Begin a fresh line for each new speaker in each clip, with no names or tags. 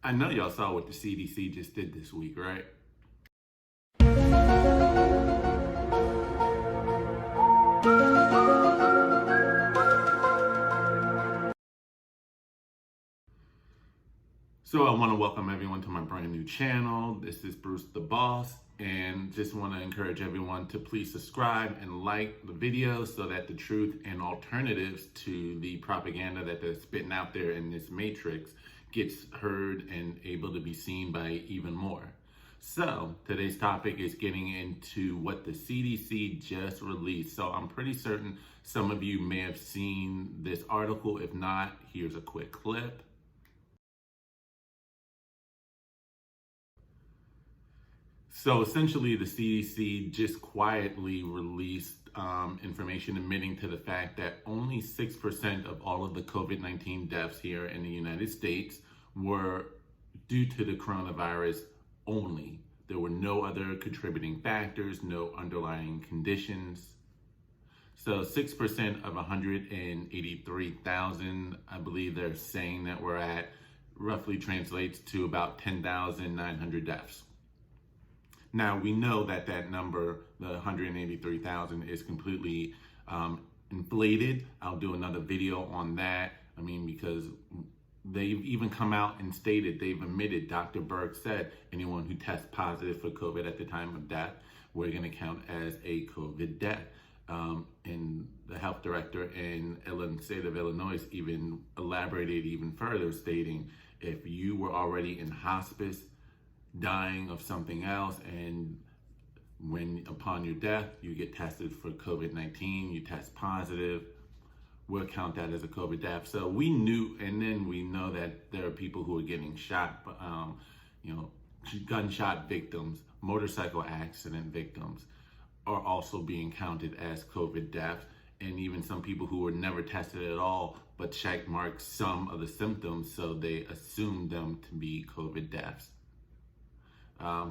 I know y'all saw what the CDC just did this week, right? So I want to welcome everyone to my brand new channel. This is Bruce the Boss, and just want to encourage everyone to please subscribe and like the video so that the truth and alternatives to the propaganda that they're spitting out there in this matrix gets heard and able to be seen by even more. So today's topic is getting into what the CDC just released. So I'm pretty certain some of you may have seen this article. If not, here's a quick clip. So essentially, the CDC just quietly released information admitting to the fact that only 6% of all of the COVID-19 deaths here in the United States were due to the coronavirus only. There were no other contributing factors, no underlying conditions. So 6% of 183,000, I believe they're saying that we're at, roughly translates to about 10,900 deaths. Now, we know that that number, the 183,000, is completely inflated. I'll do another video on that. I mean, because they've even come out and stated, they've admitted, Dr. Berg said, anyone who tests positive for COVID at the time of death, we're going to count as a COVID death. And the health director in the state of Illinois even elaborated even further, stating if you were already in hospice, dying of something else, and when upon your death you get tested for COVID-19, you test positive, we'll count that as a COVID death. So we knew, and then we know that there are people who are getting shot, gunshot victims, motorcycle accident victims are also being counted as COVID deaths, and even some people who were never tested at all but check marked some of the symptoms, so they assumed them to be COVID deaths.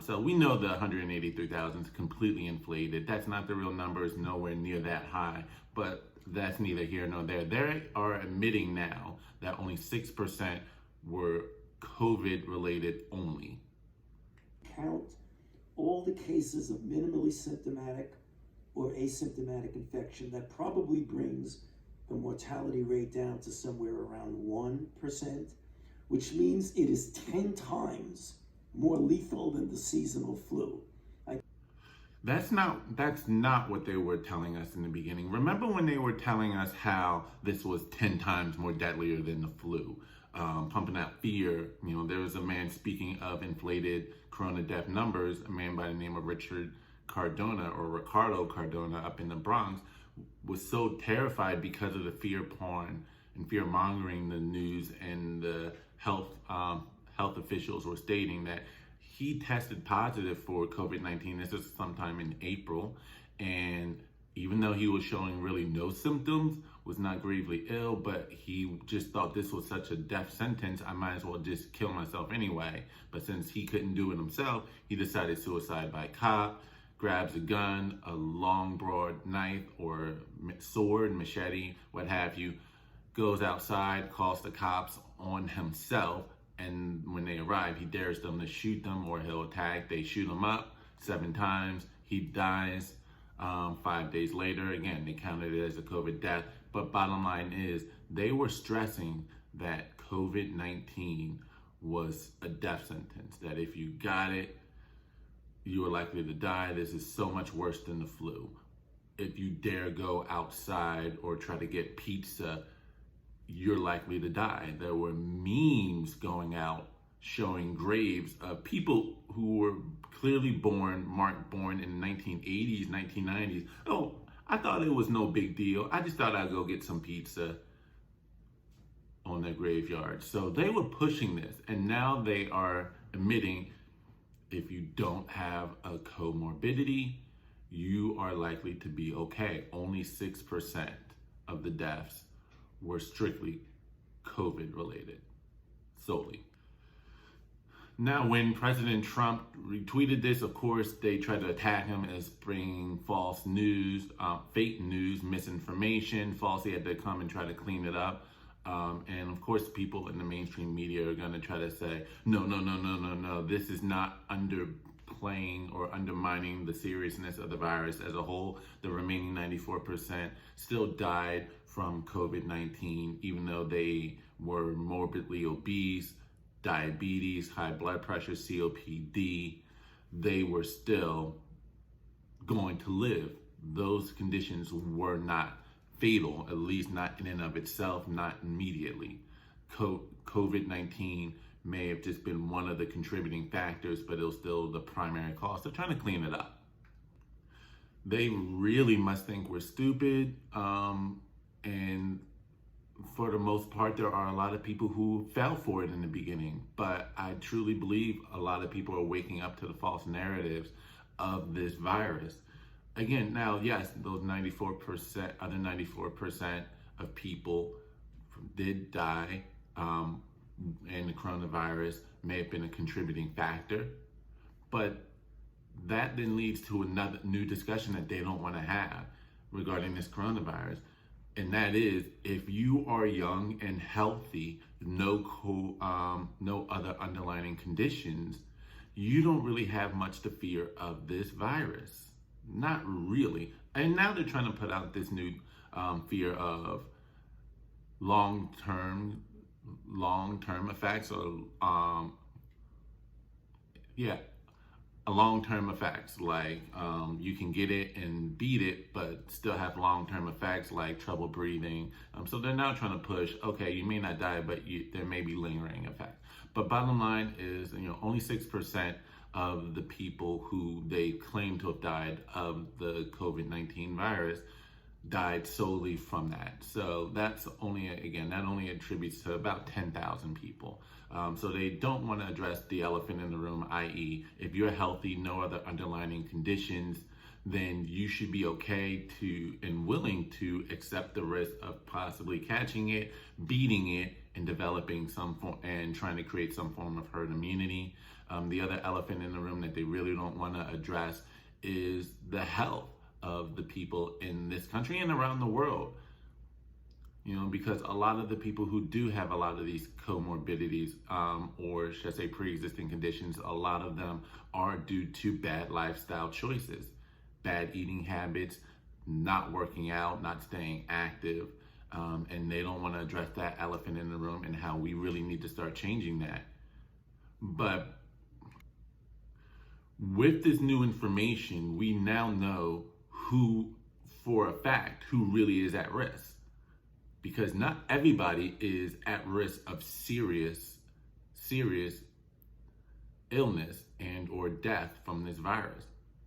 So we know the 183,000 is completely inflated. That's not the real number. It's nowhere near that high, but that's neither here nor there. They are admitting now that only 6% were COVID related only.
Count all the cases of minimally symptomatic or asymptomatic infection. That probably brings the mortality rate down to somewhere around 1%, which means it is 10 times more lethal than the seasonal flu.
That's not what they were telling us in the beginning. Remember when they were telling us how this was 10 times more deadlier than the flu, pumping out fear. There was a man, speaking of inflated corona death numbers, a man by the name of Ricardo Cardona up in the Bronx, was so terrified because of the fear porn and fear mongering the news, and the health officials were stating that he tested positive for COVID-19. This was sometime in April, and even though he was showing really no symptoms, was not gravely ill, but he just thought this was such a death sentence, I might as well just kill myself anyway. But since he couldn't do it himself, he decided suicide by cop, grabs a gun, a long broad knife or sword, machete, what have you, goes outside, calls the cops on himself, and when they arrive, he dares them to shoot them or he'll attack. They shoot him up 7 times. He dies 5 days later. Again, they counted it as a COVID death. But bottom line is, they were stressing that COVID-19 was a death sentence, that if you got it, you were likely to die. This is so much worse than the flu. If you dare go outside or try to get pizza, you're likely to die. There were memes going out showing graves of people who were clearly marked born in the 1980s, 1990s. Oh, I thought it was no big deal. I just thought I'd go get some pizza on their graveyard. So they were pushing this, and now they are admitting if you don't have a comorbidity, you are likely to be okay. Only 6% of the deaths were strictly COVID related, solely. Now, when President Trump retweeted this, of course, they tried to attack him as bringing false news, fake news, misinformation, false. He had to come and try to clean it up. And of course, people in the mainstream media are going to try to say, no, this is not underplaying or undermining the seriousness of the virus as a whole. The remaining 94% still died from COVID-19, even though they were morbidly obese, diabetes, high blood pressure, COPD, they were still going to live. Those conditions were not fatal, at least not in and of itself, not immediately. COVID-19 may have just been one of the contributing factors, but it was still the primary cause. They're trying to clean it up. They really must think we're stupid, and for the most part, there are a lot of people who fell for it in the beginning, but I truly believe a lot of people are waking up to the false narratives of this virus. Again, now, yes, those 94% of people did die, and the coronavirus may have been a contributing factor, but that then leads to another new discussion that they don't want to have regarding this coronavirus. And that is, if you are young and healthy, no other underlying conditions, you don't really have much to fear of this virus. Not really. And now they're trying to put out this new fear of long-term effects, or long-term effects, like you can get it and beat it, but still have long-term effects like trouble breathing. So they're now trying to push, okay, you may not die, but there may be lingering effects. But bottom line is, only 6% of the people who they claim to have died of the COVID-19 virus died solely from that. So that's only, again, that only attributes to about 10,000 people. So they don't want to address the elephant in the room, i.e., if you're healthy, no other underlying conditions, then you should be okay to and willing to accept the risk of possibly catching it, beating it, and developing some form and trying to create some form of herd immunity. The other elephant in the room that they really don't want to address is the health of the people in this country and around the world. Because a lot of the people who do have a lot of these comorbidities, or should I say pre-existing conditions, a lot of them are due to bad lifestyle choices, bad eating habits, not working out, not staying active, and they don't want to address that elephant in the room and how we really need to start changing that. But with this new information, we now know who, for a fact, who really is at risk. Because not everybody is at risk of serious illness and or death from this virus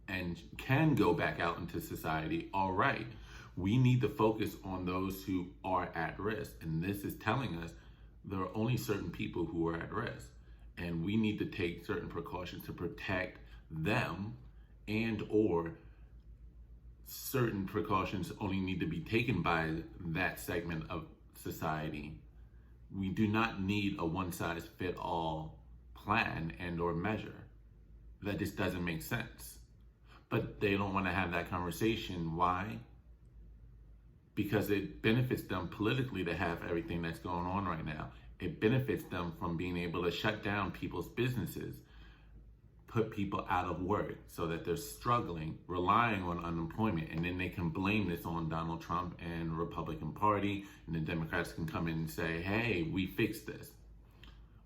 and can go back out into society. All right, we need to focus on those who are at risk. And this is telling us there are only certain people who are at risk. And we need to take certain precautions to protect them, and or certain precautions only need to be taken by that segment of society. We do not need a one-size-fits-all plan and or measure. That just doesn't make sense. But they don't want to have that conversation. Why? Because it benefits them politically to have everything that's going on right now. It benefits them from being able to shut down people's businesses, put people out of work so that they're struggling, relying on unemployment, and then they can blame this on Donald Trump and the Republican Party, and the Democrats can come in and say, hey, we fixed this,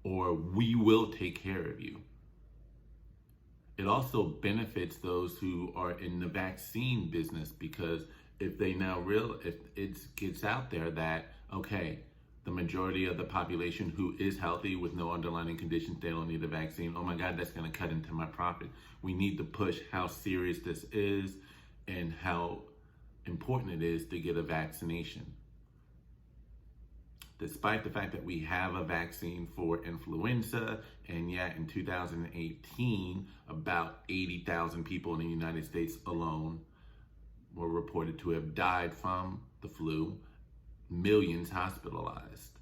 or we will take care of you. It also benefits those who are in the vaccine business, because if they now if it gets out there that, okay, the majority of the population who is healthy with no underlying conditions, they don't need a vaccine. Oh my God, that's going to cut into my profit. We need to push how serious this is and how important it is to get a vaccination. Despite the fact that we have a vaccine for influenza, and yet in 2018, about 80,000 people in the United States alone were reported to have died from the flu, millions hospitalized.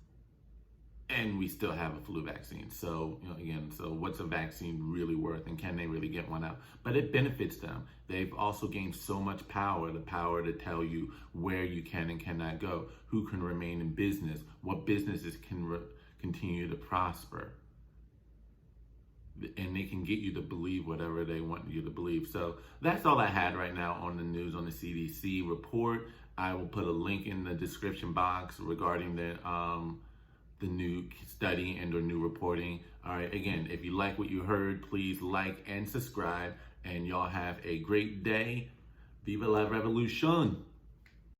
and we still have a flu vaccine. So, again, so what's a vaccine really worth, and can they really get one out? But it benefits them. They've also gained so much power, the power to tell you where you can and cannot go, who can remain in business, what businesses can continue to prosper. And they can get you to believe whatever they want you to believe. So that's all I had right now on the news, on the CDC report. I will put a link in the description box regarding the new study and or new reporting. All right, again, if you like what you heard, please like and subscribe, and y'all have a great day. Viva la revolution.